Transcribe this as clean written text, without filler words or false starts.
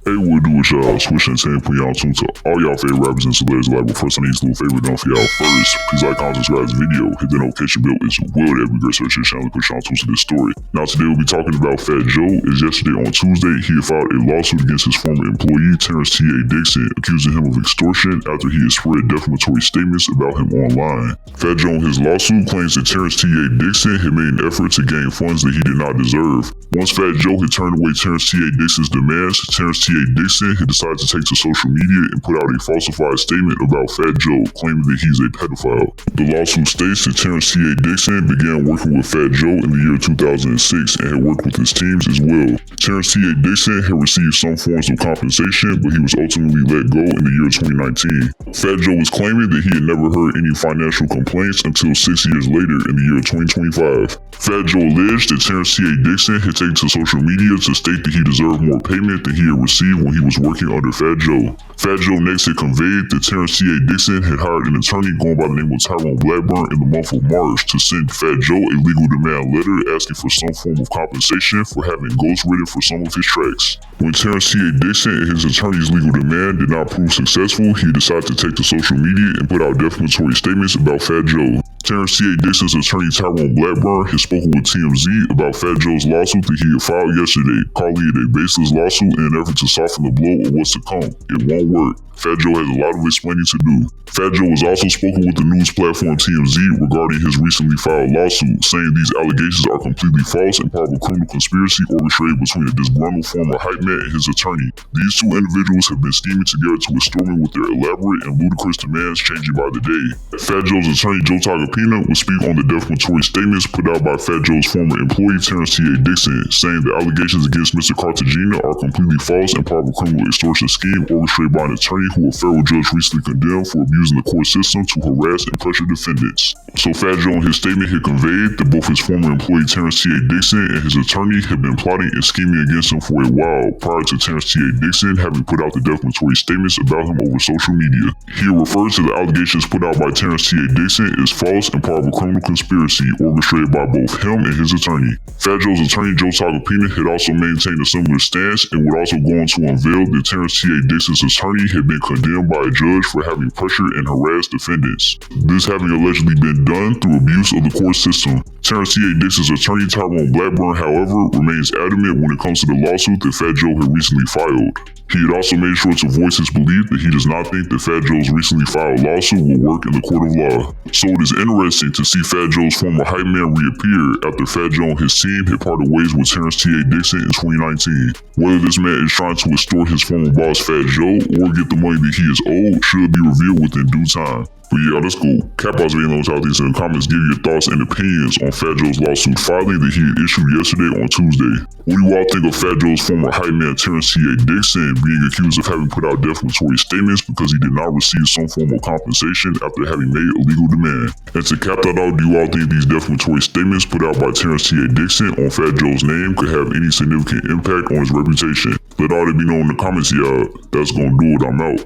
Hey, what do with y'all? Swish Entertainment putting y'all tuned to all y'all favorite rappers and celebrities alike. But first, I need this little favor done for y'all first. Please like, comment, subscribe to this video. Hit the notification bell as well. That'd be great. Search your channel and push y'all tuned to this story. Now, today we'll be talking about Fat Joe. As yesterday on Tuesday, he had filed a lawsuit against his former employee, Terrance Dixon, accusing him of extortion after he had spread defamatory statements about him online. Fat Joe in his lawsuit claims that Terrance Dixon had made an effort to gain funds that he did not deserve. Once Fat Joe had turned away Terrance Dixon's demands, Terrance Dixon had decided to take to social media and put out a falsified statement about Fat Joe, claiming that he's a pedophile. The lawsuit states that Terrance Dixon began working with Fat Joe in the year 2006 and had worked with his teams as well. Terrance Dixon had received some forms of compensation, but he was ultimately let go in the year 2019. Fat Joe was claiming that he had never heard any financial complaints until 6 years later in the year 2025. Fat Joe alleged that Terrance Dixon had taken to social media to state that he deserved more payment than he had received when he was working under Fat Joe. Fat Joe next had conveyed that Terrance Dixon had hired an attorney going by the name of Tyrone Blackburn in the month of March to send Fat Joe a legal demand letter asking for some form of compensation for having ghostwritten for some of his tracks. When Terrance Dixon and his attorney's legal demand did not prove successful, he decided to take to social media and put out defamatory statements about Fat Joe. Terrance Dixon's attorney Tyrone Blackburn has spoken with TMZ about Fat Joe's lawsuit that he had filed yesterday, calling it a baseless lawsuit in an effort to soften the blow of what's to come. It won't work. Fat Joe has a lot of explaining to do. Fat Joe has also spoken with the news platform TMZ regarding his recently filed lawsuit, saying these allegations are completely false and part of a criminal conspiracy orchestrated between a disgruntled former hype man and his attorney. These two individuals have been scheming together to extort me with their elaborate and ludicrous demands changing by the day. Fat Joe's attorney Joe Tagapina will speak on the defamatory statements put out by Fat Joe's former employee Terrance Dixon, saying the allegations against Mr. Cartagena are completely false and part of a criminal extortion scheme orchestrated by an attorney who a federal judge recently condemned for abusing the court system to harass and pressure defendants. So Fat Joe in his statement had conveyed that both his former employee Terrance Dixon and his attorney had been plotting and scheming against him for a while prior to Terrance Dixon having put out the defamatory statements about him over social media. He refers to the allegations put out by Terrance Dixon as false and part of a criminal conspiracy orchestrated by both him and his attorney. Fat Joe's attorney Joe Tagapina had also maintained a similar stance and would also go on to unveil that Terrance Dixon's attorney had been condemned by a judge for having pressured and harassed defendants. This having allegedly been done through abuse of the court system. Terrance Dixon's attorney Tyrone Blackburn, however, remains adamant when it comes to the lawsuit that Fat Joe had recently filed. He had also made sure to voice his belief that he does not think that Fat Joe's recently filed lawsuit will work in the court of law. So it is interesting to see Fat Joe's former hype man reappear after Fat Joe and his team had parted ways with Terrance Dixon in 2019. Whether this man is trying to extort his former boss Fat Joe or get the money that he is owed should be revealed within due time. But yeah, let's go. Cap out video notes out these in the comments. Give your thoughts and opinions on Fat Joe's lawsuit filing that he had issued yesterday on Tuesday. What do you all think of Fat Joe's former hype man Terrance Dixon being accused of having put out defamatory statements because he did not receive some form of compensation after having made a legal demand? And to cap that out, do you all think these defamatory statements put out by Terrance Dixon on Fat Joe's name could have any significant impact on his reputation? Let all that be known in the comments, y'all. That's gonna do it. I'm out.